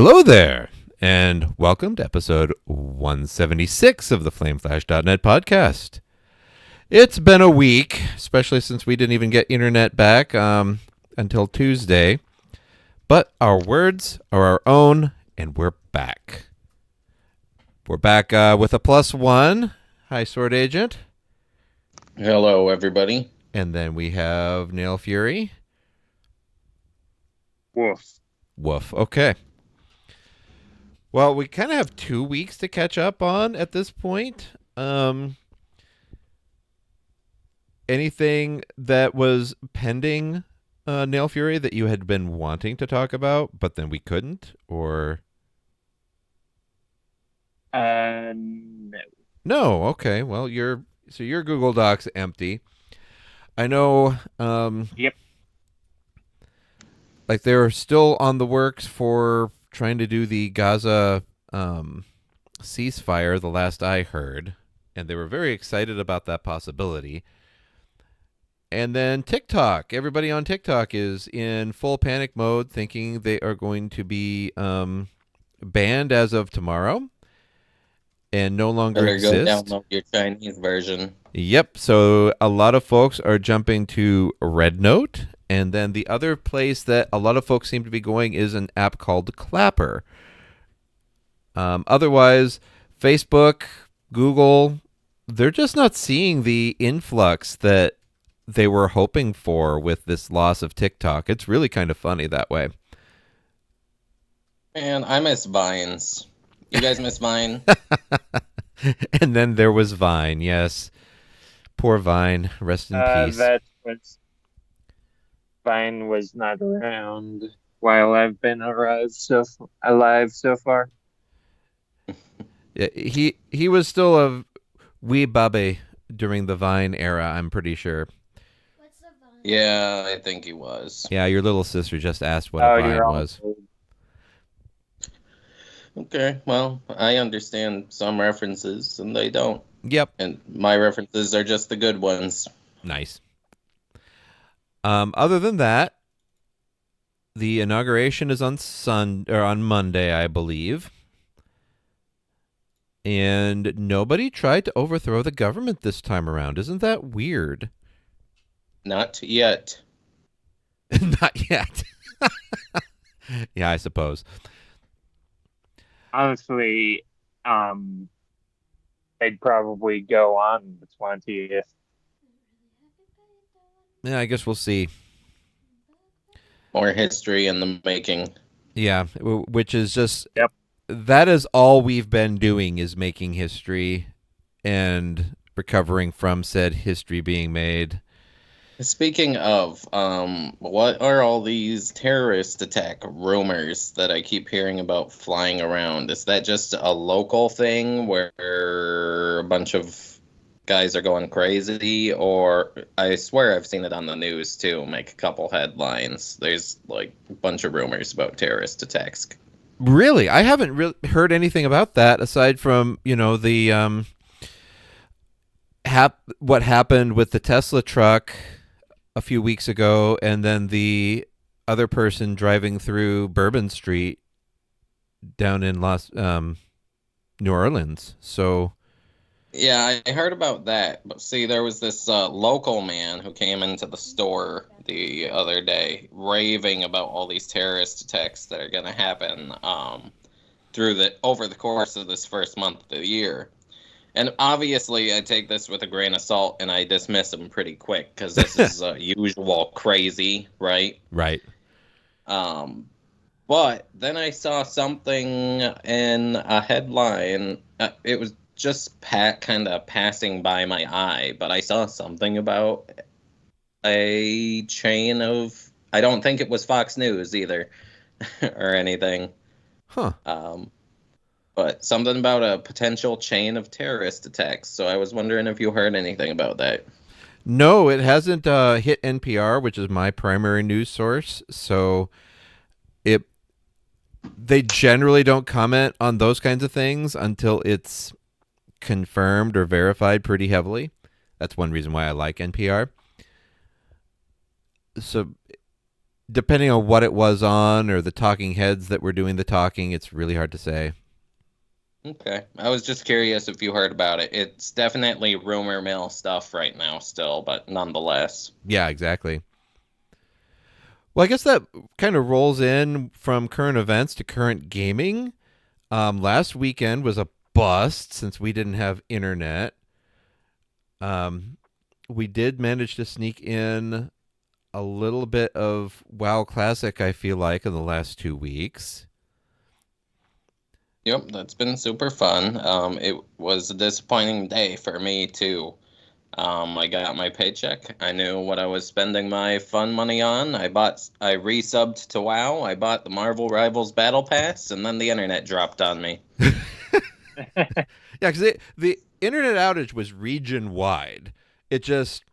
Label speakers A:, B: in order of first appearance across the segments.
A: Hello there, and welcome to episode 176 of the FlameFlash.net podcast. It's been a week, especially since we didn't even get internet back until Tuesday, but our words are our own, and we're back. We're back with a +1. Hi, Sword Agent.
B: Hello, everybody.
A: And then we have Nail Fury.
C: Woof.
A: Woof. Okay. Well, we kind of have 2 weeks to catch up on at this point. Anything that was pending, Nail Fury, that you had been wanting to talk about, but then we couldn't, or?
C: No.
A: No. Okay. Well, your Google Doc's empty. I know.
C: Yep.
A: Like they're still on the works for trying to do the Gaza ceasefire, the last I heard, and they were very excited about that possibility. And then TikTok. Everybody on TikTok is in full panic mode, thinking they are going to be banned as of tomorrow and no longer
B: Better
A: exist.
B: go download your Chinese version.
A: Yep. So a lot of folks are jumping to RedNote. And then the other place that a lot of folks seem to be going is an app called Clapper. Otherwise, Facebook, Google, they're just not seeing the influx that they were hoping for with this loss of TikTok. It's really kind of funny that way.
B: Man, I miss Vines. You guys miss Vine?
A: And then there was Vine, yes. Poor Vine. Rest in peace.
C: Vine was not around while I've been alive so far.
A: Yeah, he was still a wee baby during the Vine era, I'm pretty sure.
D: What's the Vine?
B: Yeah, I think he was.
A: Yeah, your little sister just asked what a Vine was.
B: Okay, well, I understand some references and they don't.
A: Yep.
B: And my references are just the good ones.
A: Nice. Other than that, the inauguration is on Monday, I believe. And nobody tried to overthrow the government this time around. Isn't that weird?
B: Not yet.
A: Not yet. Yeah, I suppose.
C: Honestly, they'd probably go on the 20th.
A: Yeah, I guess we'll see.
B: More history in the making.
A: Yeah, which is just...
C: Yep.
A: That is all we've been doing, is making history and recovering from said history being made.
B: Speaking of, what are all these terrorist attack rumors that I keep hearing about flying around? Is that just a local thing where a bunch of guys are going crazy? Or I swear I've seen it on the news too, make a couple headlines. There's like a bunch of rumors about terrorist attacks.
A: Really? I haven't really heard anything about that aside from, the what happened with the Tesla truck a few weeks ago, and then the other person driving through Bourbon Street down in New Orleans. So
B: yeah, I heard about that. But see, there was this local man who came into the store the other day raving about all these terrorist attacks that are going to happen over the course of this first month of the year. And obviously, I take this with a grain of salt, and I dismiss him pretty quick because this is usual crazy, right?
A: Right.
B: But then I saw something in a headline. It was just kind of passing by my eye, but I saw something about a chain of... I don't think it was Fox News either, or anything.
A: Huh.
B: But something about a potential chain of terrorist attacks. So I was wondering if you heard anything about that.
A: No, it hasn't hit NPR, which is my primary news source. So they generally don't comment on those kinds of things until it's confirmed or verified pretty heavily. That's one reason why I like NPR. So depending on what it was on or the talking heads that were doing the talking, it's really hard to say.
B: Okay. I was just curious if you heard about it. It's definitely rumor mill stuff right now still, but nonetheless.
A: Yeah, exactly. Well, I guess that kind of rolls in from current events to current gaming. Last weekend was a bust since we didn't have internet. Um, we did manage to sneak in a little bit of WoW Classic, I feel like, in the last 2 weeks.
B: Yep, that's been super fun. It was a disappointing day for me too. I got my paycheck. I knew what I was spending my fun money on. I resubbed to WoW. I bought the Marvel Rivals Battle Pass, and then the internet dropped on me.
A: Yeah, because the internet outage was region wide. It just,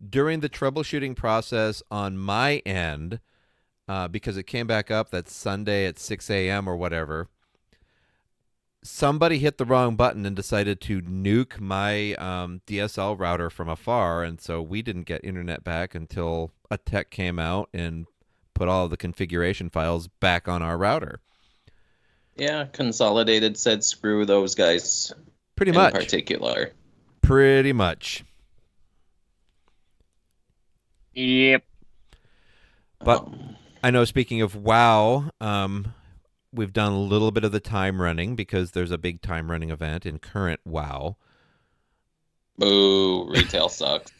A: during the troubleshooting process on my end, because it came back up that Sunday at 6 a.m. or whatever, somebody hit the wrong button and decided to nuke my DSL router from afar. And so we didn't get internet back until a tech came out and put all of the configuration files back on our router.
B: Yeah, Consolidated said screw those guys
A: Pretty
B: in
A: much.
B: particular.
A: Pretty much.
C: Yep.
A: But I know, speaking of WoW, we've done a little bit of the time running because there's a big time running event in current WoW.
B: Boo, retail sucks.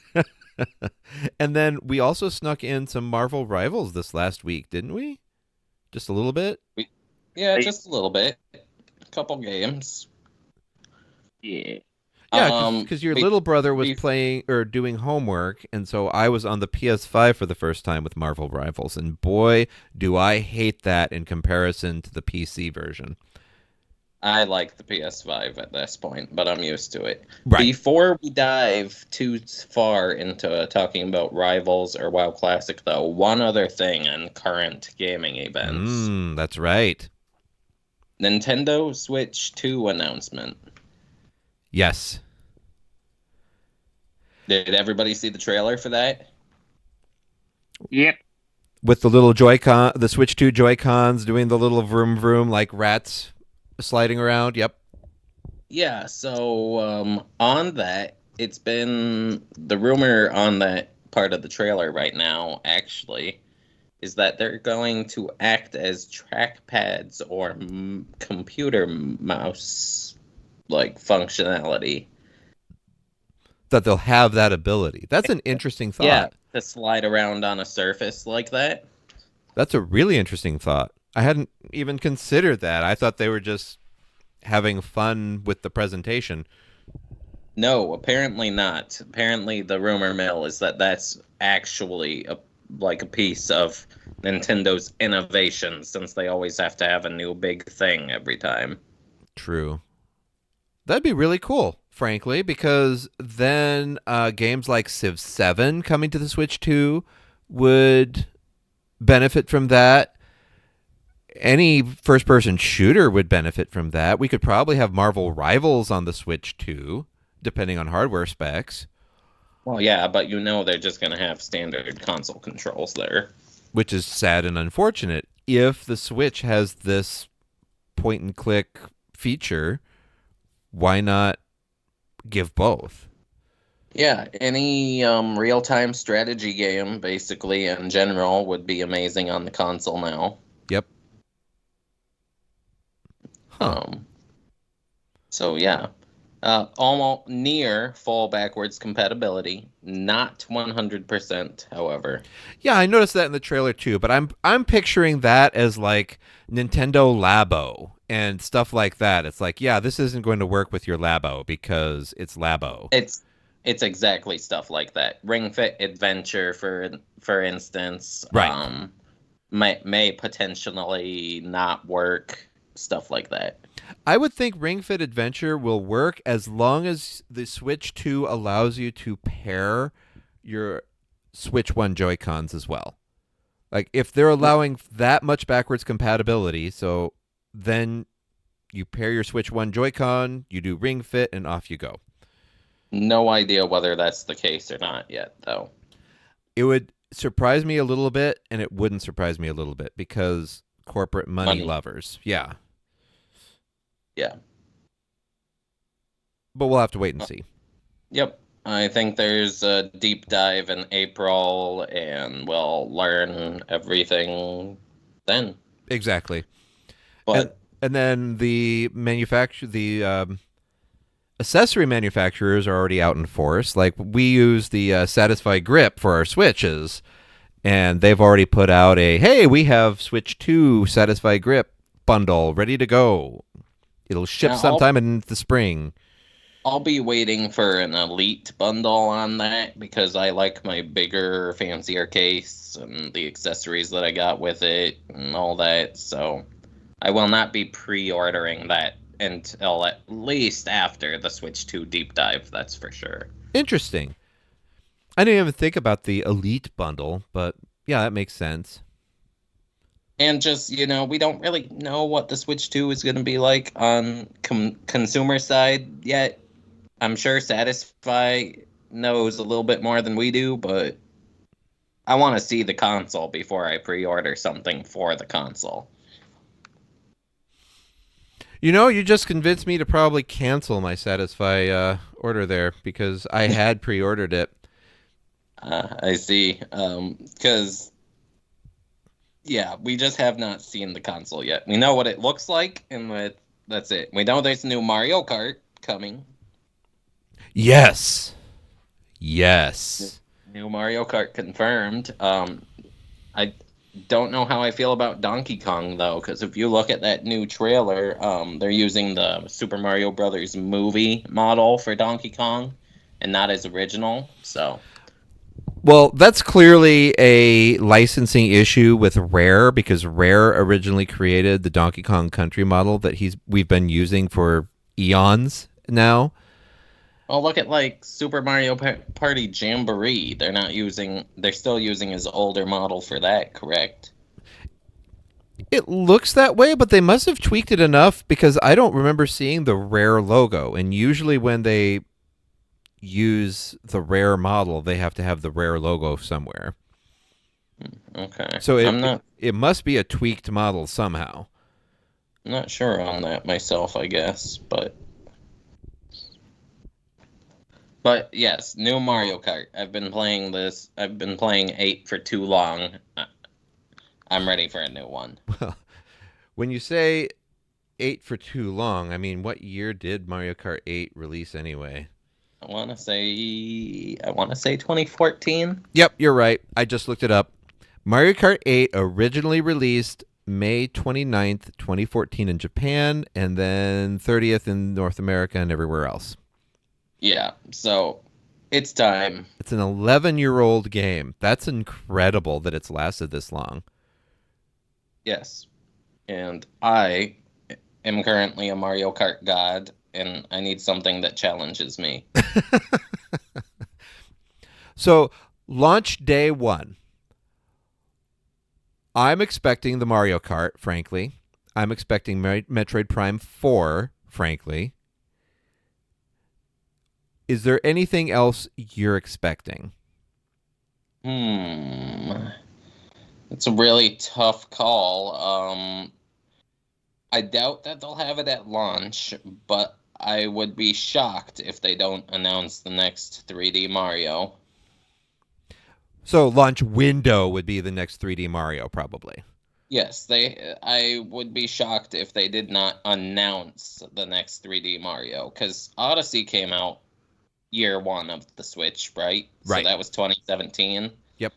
A: And then we also snuck in some Marvel Rivals this last week, didn't we? Just a little bit?
B: Yeah, just a little bit. A couple games.
C: Yeah.
A: Yeah, because your little brother was playing or doing homework, and so I was on the PS5 for the first time with Marvel Rivals, and boy, do I hate that in comparison to the PC version.
B: I like the PS5 at this point, but I'm used to it.
A: Right.
B: Before we dive too far into talking about Rivals or WoW Classic, though, one other thing on current gaming events.
A: That's right.
B: Nintendo Switch 2 announcement.
A: Yes.
B: Did everybody see the trailer for that?
C: Yep.
A: With the little Joy-Con, the Switch 2 Joy-Cons doing the little vroom vroom like rats sliding around. Yep.
B: Yeah, so on that, it's been the rumor on that part of the trailer right now, actually, is that they're going to act as trackpads or computer mouse like functionality.
A: That they'll have that ability. That's an interesting thought.
B: Yeah, to slide around on a surface like that.
A: That's a really interesting thought. I hadn't even considered that. I thought they were just having fun with the presentation.
B: No, apparently not. Apparently the rumor mill is that that's actually a piece of Nintendo's innovation, since they always have to have a new big thing every time.
A: True. That'd be really cool, frankly, because then games like Civ 7 coming to the Switch 2 would benefit from that. Any first-person shooter would benefit from that. We could probably have Marvel Rivals on the Switch 2, depending on hardware specs.
B: Well, yeah, but they're just going to have standard console controls there.
A: Which is sad and unfortunate. If the Switch has this point-and-click feature, why not give both?
B: Yeah, any real-time strategy game, basically, in general, would be amazing on the console now.
A: Yep.
B: So, yeah. Almost near full backwards compatibility, not 100%, however.
A: Yeah, I noticed that in the trailer too, but I'm picturing that as like Nintendo Labo and stuff like that. It's like, yeah, this isn't going to work with your Labo because it's Labo.
B: It's exactly stuff like that. Ring Fit Adventure, for instance,
A: right.
B: May potentially not work. Stuff like that.
A: I would think Ring Fit Adventure will work as long as the Switch 2 allows you to pair your Switch 1 Joy-Cons as well. Like, if they're allowing that much backwards compatibility, so then you pair your Switch 1 Joy-Con, you do Ring Fit, and off you go.
B: No idea whether that's the case or not yet, though.
A: It would surprise me a little bit, and it wouldn't surprise me a little bit because corporate money lovers. Yeah.
B: Yeah.
A: But we'll have to wait and see.
B: Yep. I think there's a deep dive in April, and we'll learn everything then.
A: Exactly.
B: But
A: and then the accessory manufacturers are already out in force. Like we use the Satisfy grip for our Switches, and they've already put out hey, we have Switch 2 Satisfy grip bundle ready to go. It'll ship sometime in the spring.
B: I'll be waiting for an Elite bundle on that because I like my bigger, fancier case and the accessories that I got with it and all that. So I will not be pre-ordering that until at least after the Switch 2 deep dive, that's for sure.
A: Interesting. I didn't even think about the Elite bundle, but yeah, that makes sense.
B: And just, we don't really know what the Switch 2 is going to be like on consumer side yet. I'm sure Satisfy knows a little bit more than we do, but I want to see the console before I pre-order something for the console.
A: You just convinced me to probably cancel my Satisfy order there because I had pre-ordered it.
B: I see. Because, yeah, we just have not seen the console yet. We know what it looks like, and that's it. We know there's a new Mario Kart coming.
A: Yes.
B: New Mario Kart confirmed. I don't know how I feel about Donkey Kong, though, because if you look at that new trailer, they're using the Super Mario Brothers movie model for Donkey Kong and not his original, so...
A: Well, that's clearly a licensing issue with Rare because Rare originally created the Donkey Kong Country model that we've been using for eons now.
B: Well, look at Super Mario Party Jamboree. They're still using his older model for that, correct?
A: It looks that way, but they must have tweaked it enough because I don't remember seeing the Rare logo. And usually when they use the Rare model, they have to have the Rare logo somewhere.
B: Okay.
A: So it must be a tweaked model somehow.
B: I'm not sure on that myself, I guess, but yes, new Mario Kart. I've been playing 8 for too long. I'm ready for a new one.
A: Well, when you say 8 for too long, I mean, what year did Mario Kart 8 release anyway?
B: I want to say 2014.
A: Yep, you're right. I just looked it up. Mario Kart 8 originally released May 29th, 2014 in Japan, and then 30th in North America and everywhere else.
B: Yeah, so it's time.
A: It's an 11-year-old game. That's incredible that it's lasted this long.
B: Yes. And I am currently a Mario Kart god, and I need something that challenges me.
A: So, launch day 1. I'm expecting the Mario Kart, frankly. I'm expecting Metroid Prime 4, frankly. Is there anything else you're expecting?
B: It's a really tough call. I doubt that they'll have it at launch, but I would be shocked if they don't announce the next 3D Mario.
A: So launch window would be the next 3D Mario, probably.
B: Yes, I would be shocked if they did not announce the next 3D Mario, because Odyssey came out year 1 of the Switch, right?
A: Right.
B: So that was 2017.
A: Yep.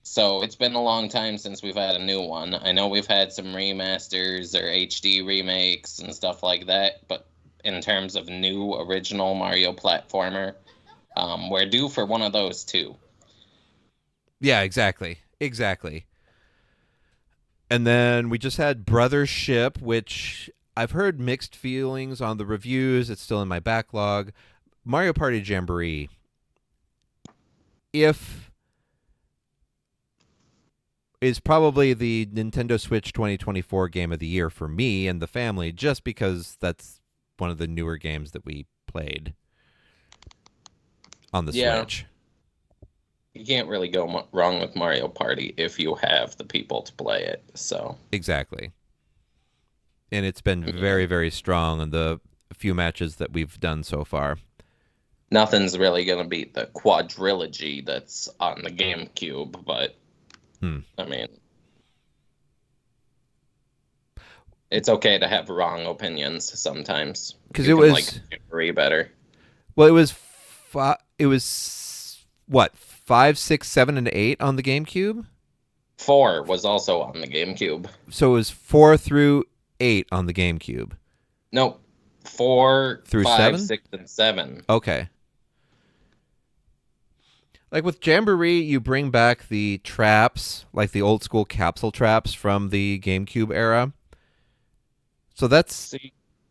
B: So it's been a long time since we've had a new one. I know we've had some remasters or HD remakes and stuff like that, but in terms of new original Mario platformer, we're due for one of those too.
A: Yeah, exactly. And then we just had Brothership, which I've heard mixed feelings on the reviews. It's still in my backlog. Mario Party Jamboree, is probably the Nintendo Switch 2024 game of the year for me and the family, just because that's one of the newer games that we played on the Switch.
B: you can't really go wrong with Mario Party if you have the people to play it. So
A: Exactly. And it's been very, very strong in the few matches that we've done so far.
B: nothing's really gonna beat the quadrilogy that's on the GameCube, but I mean, it's okay to have wrong opinions sometimes.
A: Because
B: You
A: it
B: can
A: was
B: like Super better.
A: well, it was what 5, 6, 7, and 8 on the GameCube.
B: 4 was also on the GameCube.
A: So it was 4 through 8 on the GameCube.
B: Nope. 4,
A: Through
B: 5,
A: 7?
B: 6, and 7.
A: Okay. Like with Jamboree, you bring back the traps, like the old school capsule traps from the GameCube era. So that's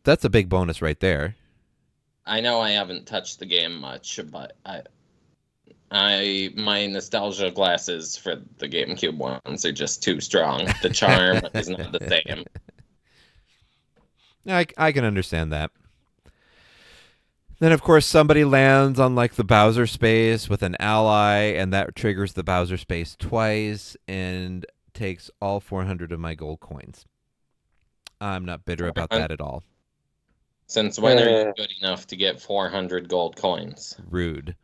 A: a big bonus right there.
B: I know I haven't touched the game much, but my nostalgia glasses for the GameCube ones are just too strong. The charm is not the same.
A: I can understand that. Then, of course, somebody lands on like the Bowser space with an ally, and that triggers the Bowser space twice and takes all 400 of my gold coins. I'm not bitter about that at all.
B: Since when are you good enough to get 400 gold coins?
A: Rude.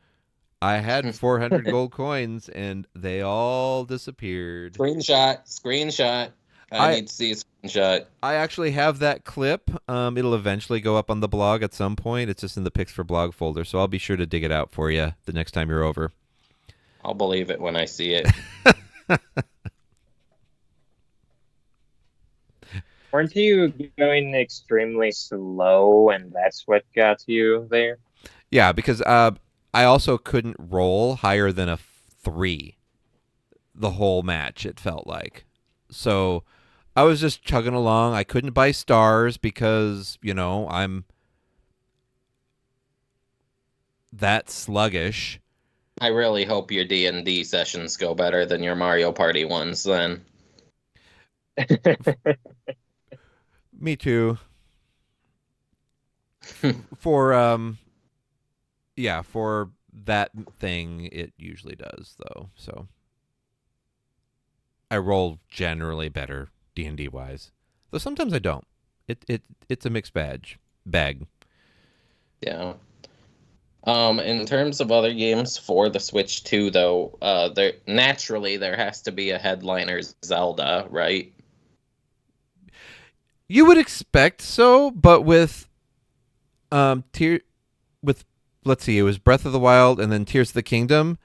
A: I had 400 gold coins, and they all disappeared.
B: Screenshot. I need to see a screenshot.
A: I actually have that clip. It'll eventually go up on the blog at some point. It's just in the Picks for Blog folder, so I'll be sure to dig it out for you the next time you're over.
B: I'll believe it when I see it.
C: Weren't you going extremely slow, and that's what got you there?
A: Yeah, because I also couldn't roll higher than a 3 the whole match, it felt like. So I was just chugging along. I couldn't buy stars because, I'm that sluggish.
B: I really hope your D&D sessions go better than your Mario Party ones then.
A: Me too. For that thing it usually does though. So I roll generally better D&D wise. Though sometimes I don't. It's a mixed bag.
B: Yeah. In terms of other games for the Switch 2 though, there has to be a headliner Zelda, right?
A: You would expect so, but with let's see, it was Breath of the Wild and then Tears of the Kingdom.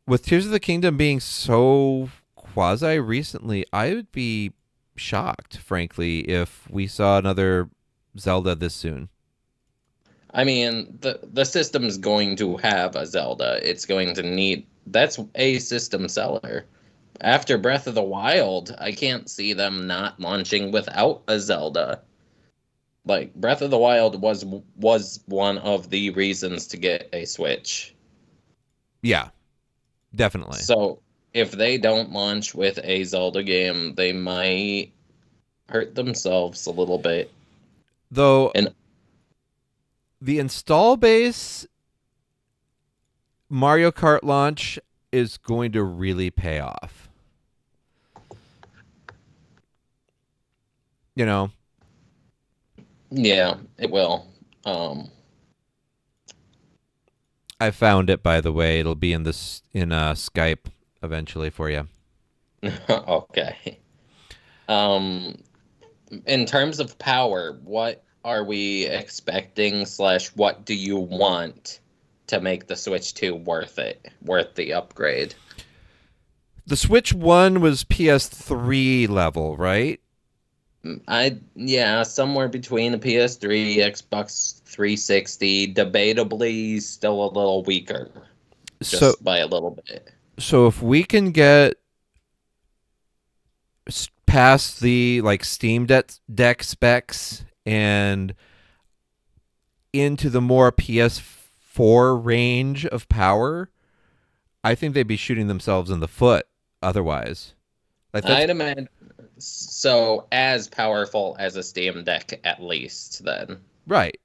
A: With Tears of the Kingdom being so quasi recently, I would be shocked, frankly, if we saw another Zelda this soon.
B: I mean, the system's going to have a Zelda. It's going to need... That's a system seller. After Breath of the Wild, I can't see them not launching without a Zelda. Like, Breath of the Wild was one of the reasons to get a Switch.
A: Yeah, definitely.
B: So, if they don't launch with a Zelda game, they might hurt themselves a little bit.
A: Though, the install base Mario Kart launch is going to really pay off.
B: Yeah, it will.
A: I found it, by the way. It'll be in Skype eventually for you.
B: Okay. In terms of power, what are we expecting / what do you want to make the Switch 2 worth the upgrade?
A: The Switch 1 was PS3 level, right?
B: Somewhere between the PS3, Xbox 360, debatably still a little weaker. Just by a little bit.
A: So if we can get past the Steam Deck specs and into the more PS4 range of power, I think they'd be shooting themselves in the foot otherwise.
B: I'd imagine so, as powerful as a Steam Deck at least then.
A: Right.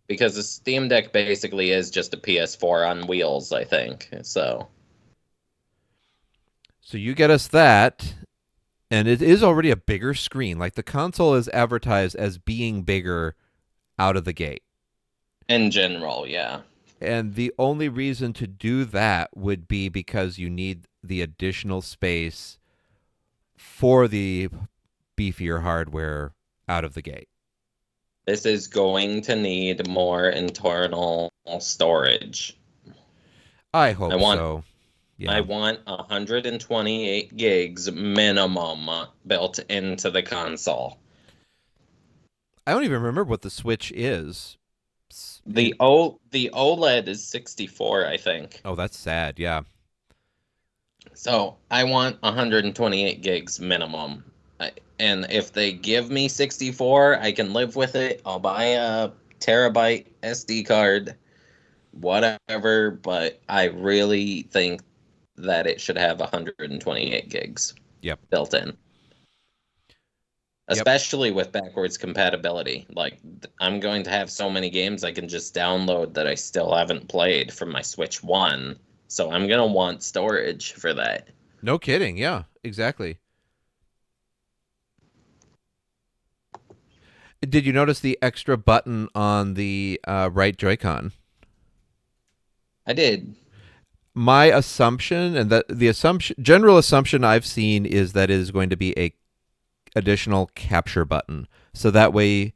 B: Because the Steam Deck basically is just a PS4 on wheels, I think. So
A: So you get us that, and it is already a bigger screen. Like the console is advertised as being bigger out of the gate.
B: In general, yeah.
A: And the only reason to do that would be because you need the additional space for the beefier hardware out of the gate.
B: This is going to need more internal storage.
A: I hope
B: I want-
A: so. Yeah.
B: I want 128 gigs minimum built into the console.
A: I don't even remember what the Switch is.
B: The OLED is 64, I think.
A: Oh, that's sad. Yeah.
B: So I want 128 gigs minimum. And if they give me 64, I can live with it. I'll buy a terabyte SD card, whatever. But I really think that it should have 128 gigs built in. Especially with backwards compatibility. Like, I'm going to have so many games I can just download that I still haven't played from my Switch 1. So I'm going to want storage for that.
A: No kidding. Yeah, exactly. Did you notice the extra button on the right Joy-Con?
B: I did.
A: My assumption, and the general assumption I've seen, is that it is going to be a additional capture button, so that way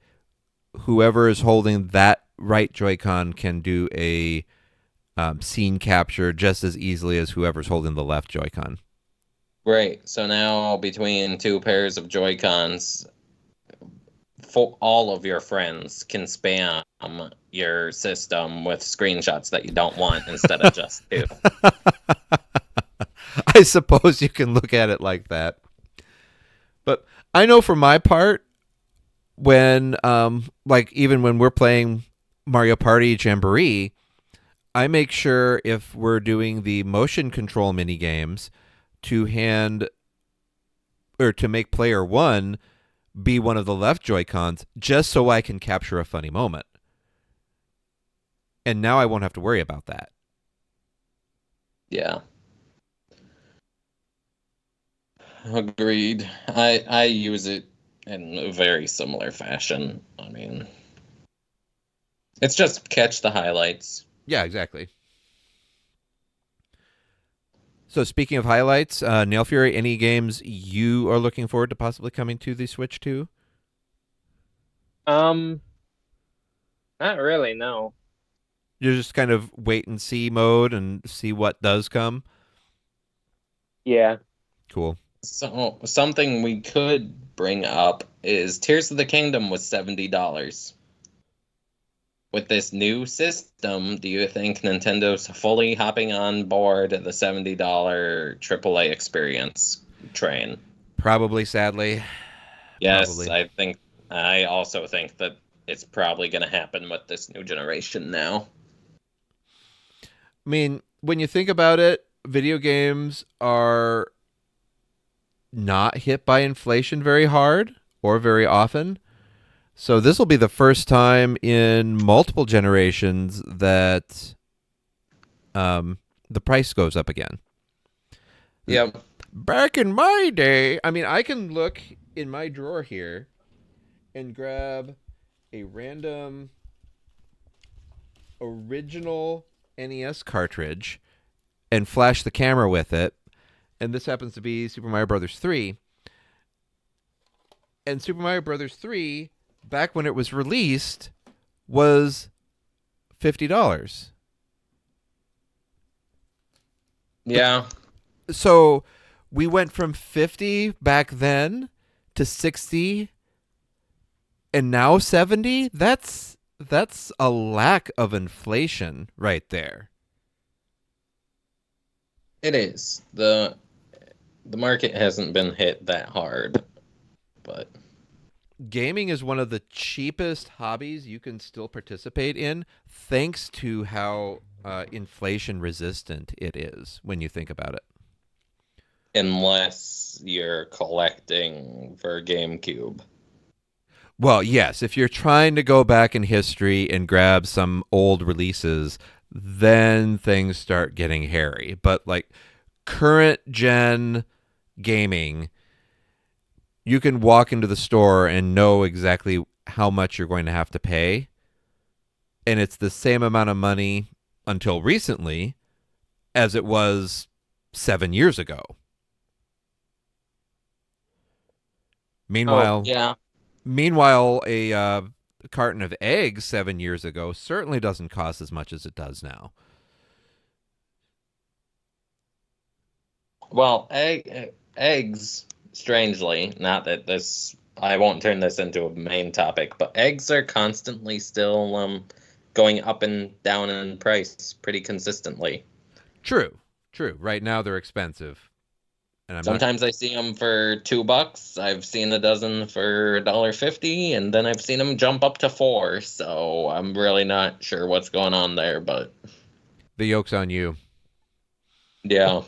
A: whoever is holding that right Joy-Con can do a scene capture just as easily as whoever's holding the left Joy-Con.
B: Right. So now between two pairs of Joy-Cons, all of your friends can spam your system with screenshots that you don't want instead of just two.
A: I suppose you can look at it like that. But I know for my part, when like even when we're playing Mario Party Jamboree, I make sure if we're doing the motion control mini games to make player one be one of the left Joy-Cons, just so I can capture a funny moment. And now I won't have to worry about that.
B: Yeah. Agreed. I use it in a very similar fashion. I mean, it's just catch the highlights.
A: Yeah, exactly. So speaking of highlights, Nail Fury, any games you are looking forward to possibly coming to the Switch 2?
C: Not really, no.
A: You're just kind of wait and see mode and see what does come?
C: Yeah.
A: Cool.
B: So something we could bring up is Tears of the Kingdom was $70. With this new system, do you think Nintendo's fully hopping on board the $70 AAA experience train?
A: Probably, sadly.
B: Yes,
A: Probably.
B: I also think that it's probably going to happen with this new generation now.
A: I mean, when you think about it, video games are not hit by inflation very hard or very often. So this will be the first time in multiple generations that the price goes up again.
B: Yep.
A: Back in my day, I mean, I can look in my drawer here and grab a random original NES cartridge and flash the camera with it. And this happens to be Super Mario Brothers 3. And Super Mario Brothers 3, back when it was released, was $50.
B: Yeah.
A: So we went from 50 back then to 60 and now 70. That's a lack of inflation right there.
B: It is. The market hasn't been hit that hard, but
A: Gaming is one of the cheapest hobbies you can still participate in, thanks to how inflation resistant it is when you think about it.
B: unless you're collecting for GameCube.
A: Well, yes, if you're trying to go back in history and grab some old releases, then things start getting hairy. But like current gen gaming, you can walk into the store and know exactly how much you're going to have to pay. And it's the same amount of money until recently as it was 7 years ago. Meanwhile,
B: Yeah.
A: a carton of eggs 7 years ago certainly doesn't cost as much as it does now.
B: Well, eggs, strangely, not that this, I won't turn this into a main topic, but eggs are constantly still going up and down in price pretty consistently.
A: True. Right now they're expensive. And
B: Sometimes I see them for $2. I've seen a dozen for $1.50, and then I've seen them jump up to $4. So I'm really not sure what's going on there, but
A: the yoke's on you.
B: yeah.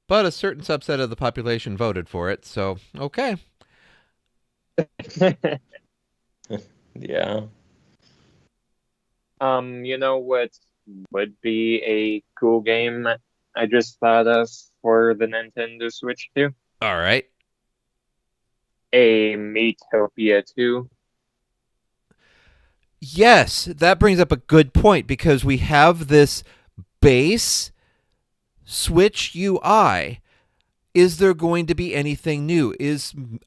A: But a certain subset of the population voted for it, so okay.
B: Yeah.
C: You know what would be a cool game I just thought of for the Nintendo Switch 2?
A: All right.
C: A Miitopia 2.
A: Yes, that brings up a good point because we have this base Switch UI. Is there going to be anything new?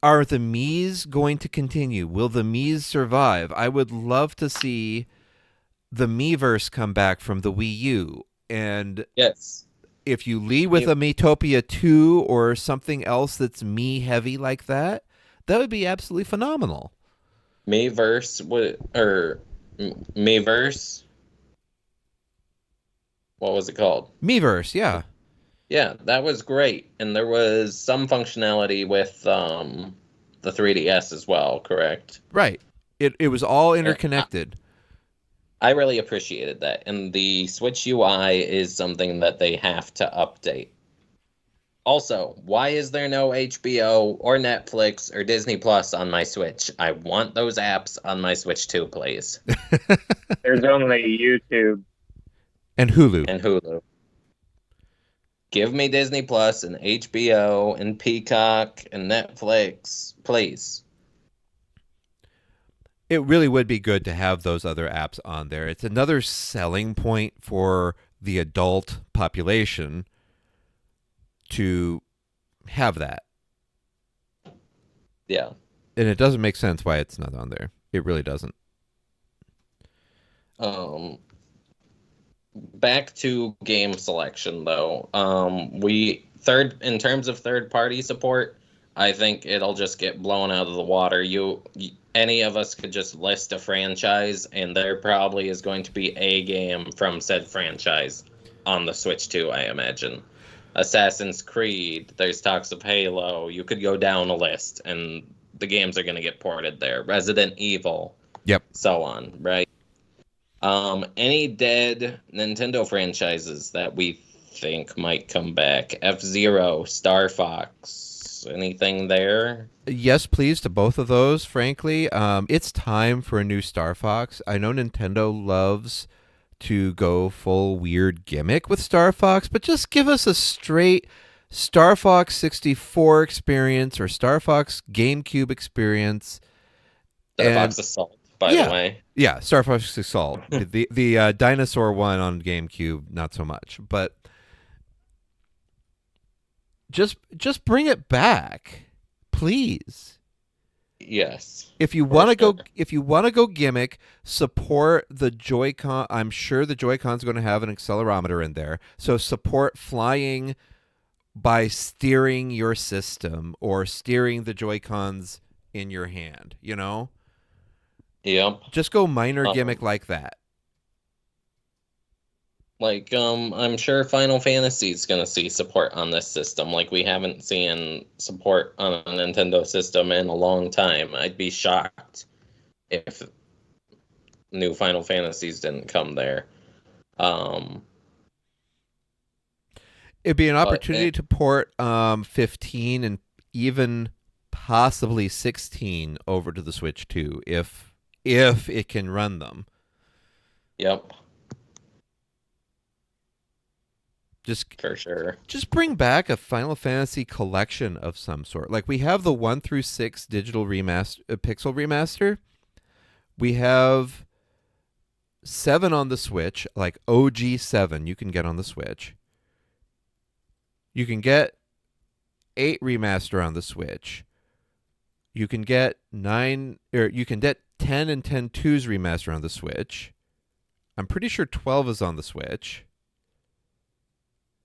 A: Are the Miis going to continue? Will the Miis survive? I would love to see the Miiverse come back from the Wii U. And
B: Yes.
A: if you lead with a Miitopia 2 or something else that's Mii heavy like that, that would be absolutely phenomenal.
B: Miiverse, Miiverse. What was it called?
A: Miiverse, yeah.
B: Yeah, that was great, and there was some functionality with the 3DS as well. Correct.
A: Right. It was all interconnected.
B: I really appreciated that, and the Switch UI is something that they have to update. Also, why is there no HBO or Netflix or Disney Plus on my Switch? I want those apps on my Switch too, please.
C: There's only YouTube.
A: And Hulu.
B: And Hulu. Give me Disney Plus and HBO and Peacock and Netflix, please.
A: It really would be good to have those other apps on there. It's another selling point for the adult population to have that.
B: Yeah.
A: And it doesn't make sense why it's not on there. It really doesn't.
B: Back to game selection though. In terms of third party support, I think it'll just get blown out of the water. Any of us could just list a franchise, and there probably is going to be a game from said franchise on the Switch 2, I imagine. Assassin's Creed, there's talks of Halo. You could go down a list, and the games are going to get ported there. Resident Evil.
A: Yep.
B: So on, right? Any dead Nintendo franchises that we think might come back? F-Zero, Star Fox, anything there?
A: Yes, please, to both of those, frankly. It's time for a new Star Fox. I know Nintendo loves to go full weird gimmick with Star Fox, but just give us a straight Star Fox 64 experience or Star Fox GameCube experience.
B: Star Fox Assault, by the way.
A: Yeah, Star Fox Assault. the dinosaur one on GameCube, not so much, but just bring it back, please.
B: Yes.
A: If you want to go gimmick, support the Joy-Con. I'm sure the Joy-Con's going to have an accelerometer in there. So support flying by steering your system or steering the Joy-Cons in your hand, you know?
B: Yep.
A: Just go minor gimmick like that.
B: Like, I'm sure Final Fantasy is going to see support on this system. Like, we haven't seen support on a Nintendo system in a long time. I'd be shocked if new Final Fantasies didn't come there.
A: It'd be an opportunity to port 15 and even possibly 16 over to the Switch 2 if it can run them.
B: Yep,
A: Just
B: for sure.
A: just bring back a Final Fantasy collection of some sort. Like we have the 1 through 6 digital remaster, pixel remaster. We have 7 on the Switch, like OG 7 you can get on the Switch. You can get 8 remaster on the Switch. You can get 9 or you can get 10 and 10-2's remaster on the Switch. I'm pretty sure 12 is on the Switch.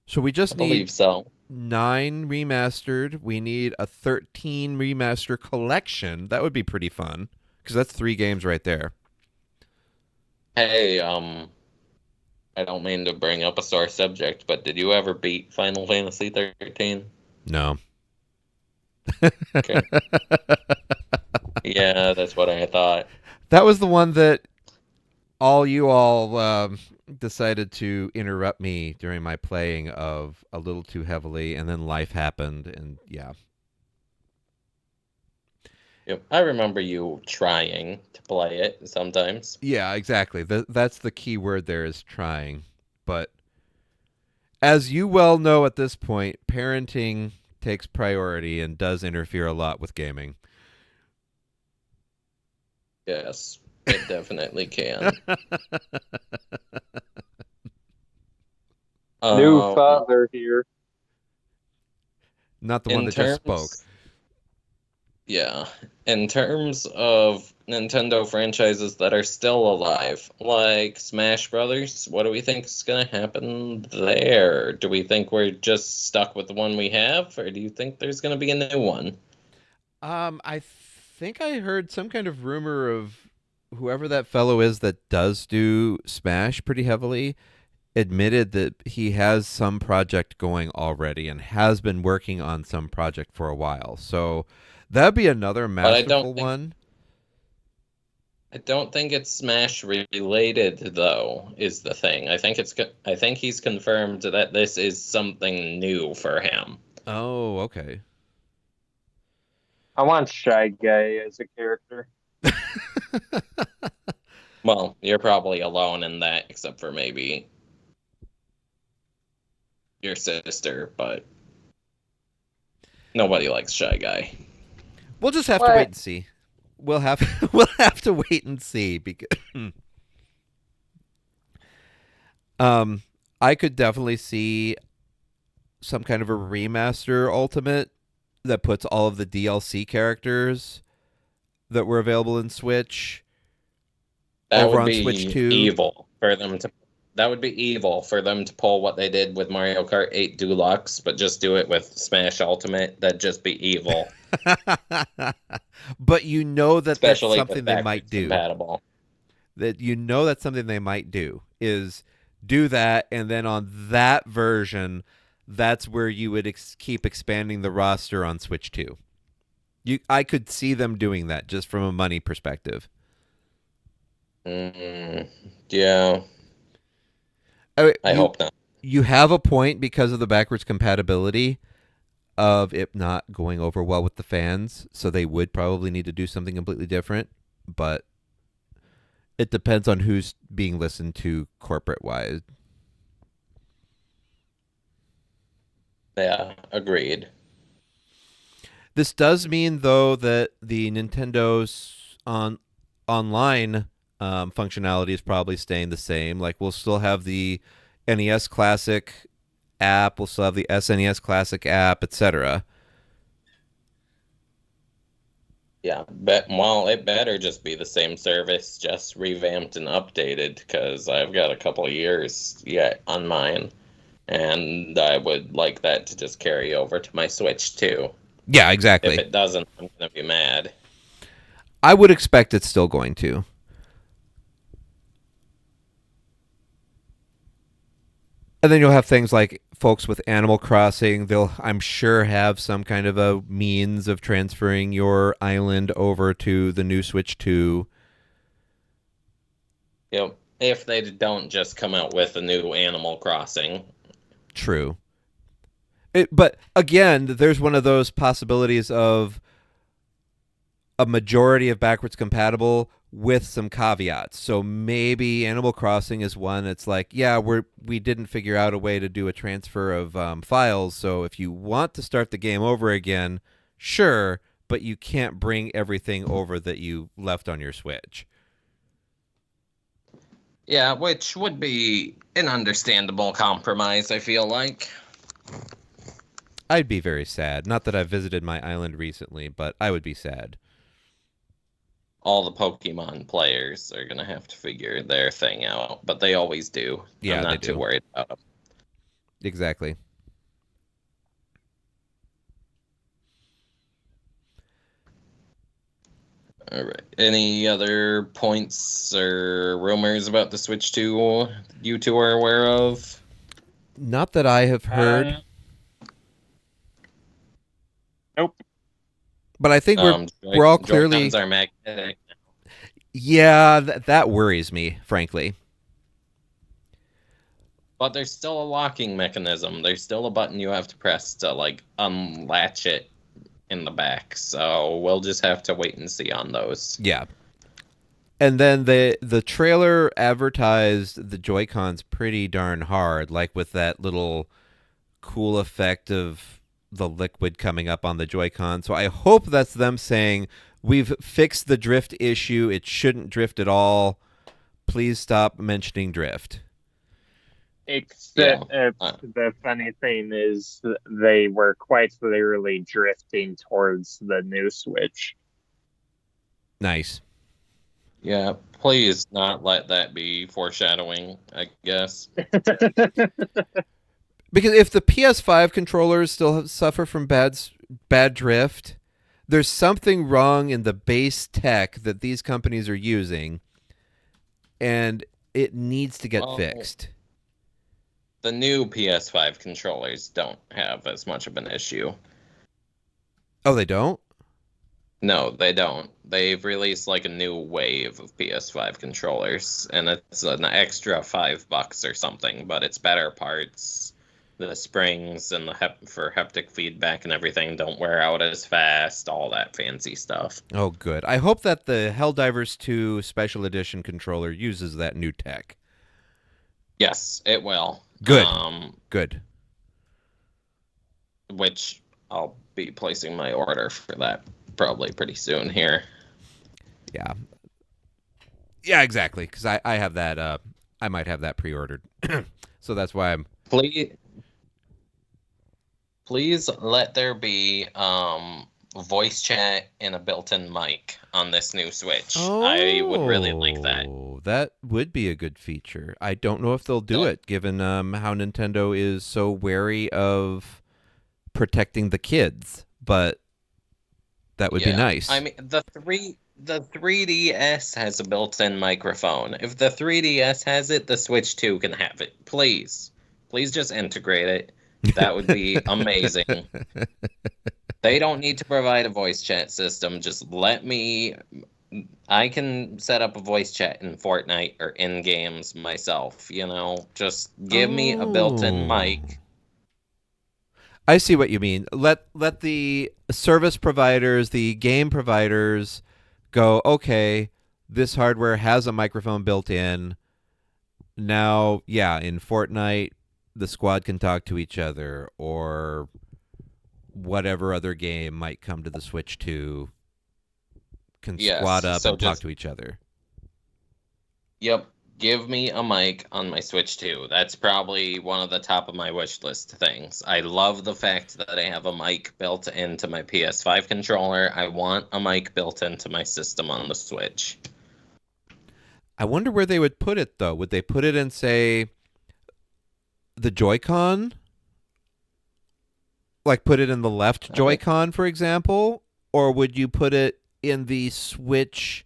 A: So we
B: I
A: just
B: believe
A: need
B: so.
A: 9 remastered. We need a 13 remaster collection. That would be pretty fun because that's 3 games right there.
B: Hey, I don't mean to bring up a sore subject, but did you ever beat Final Fantasy 13?
A: No.
B: Okay. Yeah, that's what I thought.
A: That was the one that all decided to interrupt me during my playing of a little too heavily, and then life happened, and yeah.
B: Yep. I remember you trying to play it sometimes.
A: Yeah, exactly. That's the key word there is trying. But as you well know at this point, parenting takes priority and does interfere a lot with gaming.
B: Yes, it definitely can.
C: New
B: Um,
C: father here.
A: Not the one
B: in
A: that just spoke.
B: terms, yeah, in terms of Nintendo franchises that are still alive, like Smash Brothers, what do we think is going to happen there? Do we think we're just stuck with the one we have, or do you think there's going to be a new one?
A: I think I heard some kind of rumor of whoever that fellow is that does do Smash pretty heavily admitted that he has some project going already and has been working on some project for a while. So that'd be another
B: But
A: masterful one.
B: I don't think it's Smash related though, is the thing. I think he's confirmed that this is something new for him.
A: Oh, okay.
C: I want Shy Guy as a character.
B: Well, you're probably alone in that, except for maybe your sister, but nobody likes Shy Guy.
A: We'll just have to
C: What?
A: wait and see. We'll have to wait and see because um I could definitely see some kind of a remaster ultimate that puts all of the DLC characters that were available in Switch
B: That
A: over
B: would
A: on Switch
B: be
A: 2.
B: evil for them to. That would be evil for them to pull what they did with Mario Kart 8 Deluxe, but just do it with Smash Ultimate. That'd just be evil,
A: But you know that that's
B: especially
A: something
B: with
A: they might
B: backwards
A: do.
B: compatible.
A: That you know that's something they might do is do that, and then on that version, that's where you would keep expanding the roster on Switch 2. I could see them doing that just from a money perspective.
B: Yeah, I
A: You
B: hope not.
A: you have a point because of the backwards compatibility of it not going over well with the fans, so they would probably need to do something completely different, but it depends on who's being listened to corporate wise.
B: Yeah, agreed.
A: This does mean though that the Nintendo's online functionality is probably staying the same. Like we'll still have the NES Classic app, we'll still have the SNES Classic app, etc.
B: Yeah, well, it better just be the same service, just revamped and updated, because I've got a couple of years yet on mine, and I would like that to just carry over to my Switch too.
A: Yeah,
B: If
A: exactly.
B: it doesn't, I'm gonna be mad.
A: I would expect it's still going to. And then you'll have things like folks with Animal Crossing. They'll, I'm sure, have some kind of a means of transferring your island over to the new Switch 2.
B: Yep. If they don't just come out with a new Animal Crossing.
A: True. But again, there's one of those possibilities of a majority of backwards compatible with some caveats. So maybe Animal Crossing is one. It's like, yeah, we didn't figure out a way to do a transfer of files. So if you want to start the game over again, sure, but you can't bring everything over that you left on your Switch.
B: Yeah, which would be an understandable compromise, I feel like.
A: I'd be very sad. Not that I've visited my island recently, but I would be sad.
B: All the Pokemon players are going to have to figure their thing out, but they always do.
A: Yeah,
B: I'm
A: they
B: not too
A: do.
B: worried about them.
A: Exactly.
B: All right. Any other points or rumors about the Switch 2 you two are aware of?
A: Not that I have heard,
C: Nope.
A: but I think we're all clearly.
B: Joy-Cons are magnetic.
A: Yeah, that worries me, frankly.
B: But there's still a locking mechanism. There's still a button you have to press to, like, unlatch it in the back. So we'll just have to wait and see on those.
A: Yeah. And then the trailer advertised the Joy-Cons pretty darn hard, like with that little cool effect of the liquid coming up on the Joy-Con. So I hope that's them saying, we've fixed the drift issue. It shouldn't drift at all. Please stop mentioning drift.
C: Except the funny thing is they were quite literally drifting towards the new Switch.
A: Nice.
B: Yeah, please not let that be foreshadowing, I guess.
A: Because if the PS5 controllers still suffer from bad drift, there's something wrong in the base tech that these companies are using, and it needs to get fixed.
B: The new PS5 controllers don't have as much of an issue.
A: Oh, they don't?
B: No, they don't. They've released like a new wave of PS5 controllers, and it's an extra $5 or something, but it's better parts. The springs and for haptic feedback and everything don't wear out as fast, all that fancy stuff.
A: Oh, good. I hope that the Helldivers 2 Special Edition controller uses that new tech.
B: Yes, it will.
A: Good. Good.
B: Which I'll be placing my order for that probably pretty soon here.
A: Yeah. Yeah, exactly. Because I have that. I might have that pre-ordered. So that's why I'm.
B: Please let there be voice chat and a built-in mic on this new Switch.
A: Oh,
B: I would really like that.
A: That would be a good feature. I don't know if they'll do it, given how Nintendo is so wary of protecting the kids. But that would be nice.
B: I mean, the 3DS has a built-in microphone. If the 3DS has it, the Switch 2 can have it. Please just integrate it. That would be amazing. They don't need to provide a voice chat system. Just I can set up a voice chat in Fortnite or in games myself, Just give me a built-in mic.
A: I see what you mean. Let the service providers, the game providers go, okay, this hardware has a microphone built in. Now, in Fortnite, the squad can talk to each other, or whatever other game might come to the Switch 2 can squad up and talk to each other.
B: Yep. Give me a mic on my Switch 2. That's probably one of the top of my wish list things. I love the fact that I have a mic built into my PS5 controller. I want a mic built into my system on the Switch.
A: I wonder where they would put it, though. Would they put it in, say, the Joy-Con? Like put it in the left Joy-Con, for example? Or would you put it in the Switch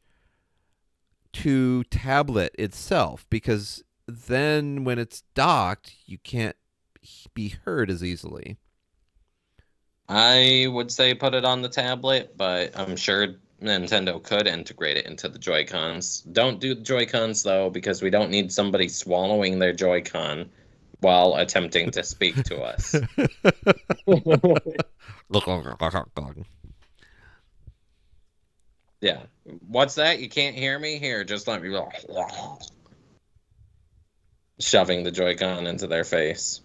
A: to tablet itself? Because then when it's docked, you can't be heard as easily.
B: I would say put it on the tablet, but I'm sure Nintendo could integrate it into the Joy-Cons. Don't do the Joy-Cons, though, because we don't need somebody swallowing their Joy-Con while attempting to speak to us. Yeah. What's that? You can't hear me? Here, just let me go. Shoving the Joy-Con into their face.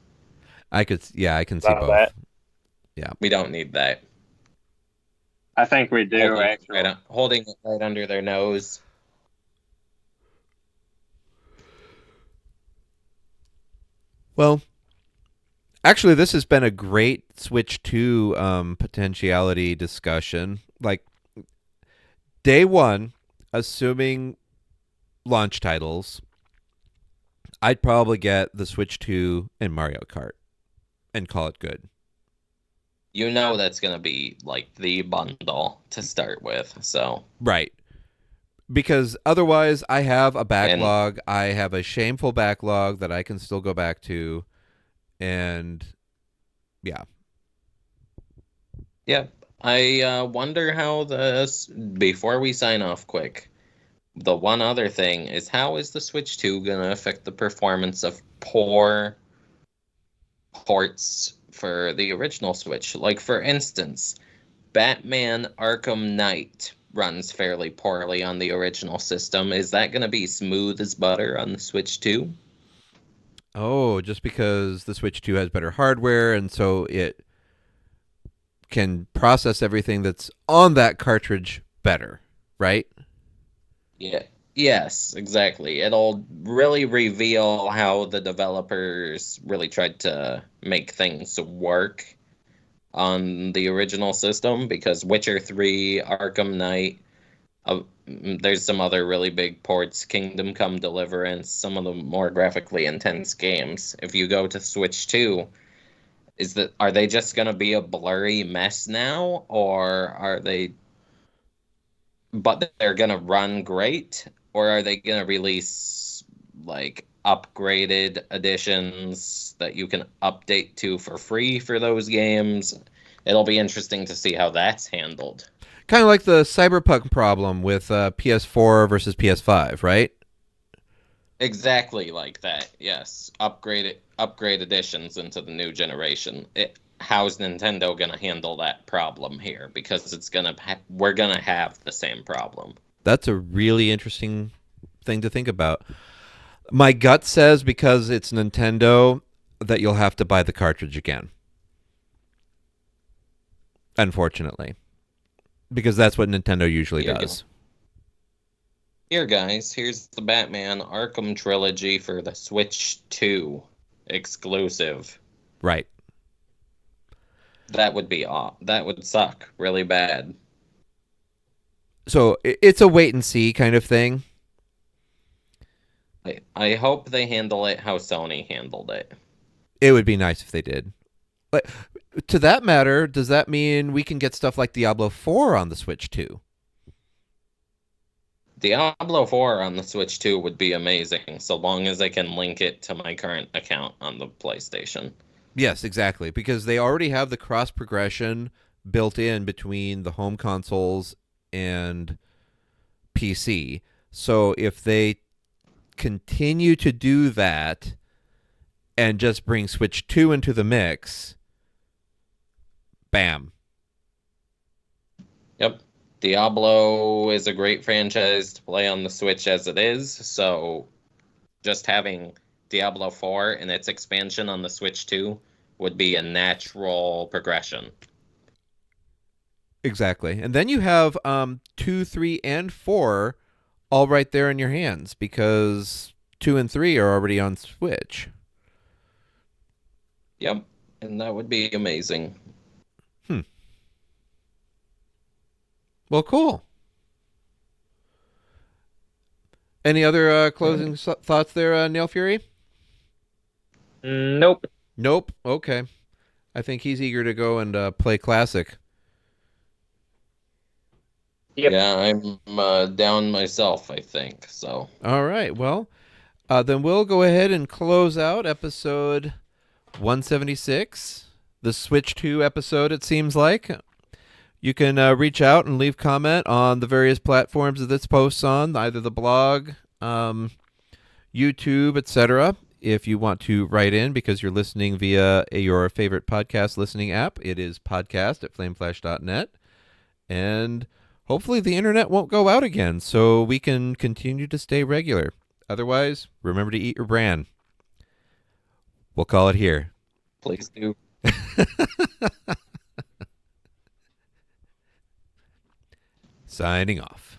A: I can see
C: Love
A: both.
C: that.
A: Yeah.
B: We don't need that.
C: I think we do, actually.
B: Holding it right under their nose.
A: Well, actually, this has been a great Switch 2 potentiality discussion. Like, day one, assuming launch titles, I'd probably get the Switch 2 and Mario Kart and call it good.
B: You know that's going to be like the bundle to start with. So,
A: Right. Because otherwise, I have a backlog. I have a shameful backlog that I can still go back to. And yeah.
B: Yep. I wonder how this, before we sign off quick, the one other thing is how is the Switch 2 going to affect the performance of poor ports for the original Switch? Like, for instance, Batman Arkham Knight runs fairly poorly on the original system. Is that going to be smooth as butter on the Switch 2?
A: Oh, just because the Switch 2 has better hardware and so it can process everything that's on that cartridge better, right?
B: Yeah. Yes, exactly. It'll really reveal how the developers really tried to make things work on the original system, because Witcher 3, Arkham Knight, there's some other really big ports, Kingdom Come Deliverance, some of the more graphically intense games. If you go to Switch 2, are they just going to be a blurry mess now, or but they're going to run great, or are they going to release like upgraded editions that you can update to for free for those games? It'll be interesting to see how that's handled.
A: Kind of like the Cyberpunk problem with PS4 versus PS5, right?
B: Exactly like that. Yes, upgrade editions into the new generation. How's Nintendo gonna handle that problem here? Because we're gonna have the same problem.
A: That's a really interesting thing to think about. My gut says because it's Nintendo that you'll have to buy the cartridge again. Unfortunately. Because that's what Nintendo usually does.
B: Here, guys, here's the Batman Arkham Trilogy for the Switch 2 exclusive.
A: Right.
B: That would suck really bad.
A: So it's a wait and see kind of thing.
B: I hope they handle it how Sony handled it.
A: It would be nice if they did. But to that matter, does that mean we can get stuff like Diablo 4 on the Switch too?
B: Diablo 4 on the Switch 2 would be amazing, so long as I can link it to my current account on the PlayStation.
A: Yes, exactly. Because they already have the cross progression built in between the home consoles and PC. So if they continue to do that and just bring Switch 2 into the mix, bam.
B: Yep. Diablo is a great franchise to play on the Switch as it is, so just having Diablo 4 and its expansion on the Switch 2 would be a natural progression.
A: Exactly. And then you have 2, 3, and 4 all right there in your hands because 2 and 3 are already on Switch.
B: Yep. And that would be amazing.
A: Well, cool. Any other closing thoughts there, Neil Fury?
C: Nope.
A: Nope. Okay. I think he's eager to go and play Classic.
C: Yep.
B: Yeah, I'm down myself, I think. So.
A: All right. Well, then we'll go ahead and close out episode 176, the Switch 2 episode, it seems like. You can reach out and leave comment on the various platforms that this posts on, either the blog, YouTube, etc. If you want to write in because you're listening via your favorite podcast listening app, it is podcast@flameflash.net. And hopefully the internet won't go out again so we can continue to stay regular. Otherwise, remember to eat your bran. We'll call it here.
B: Please do.
A: Signing off.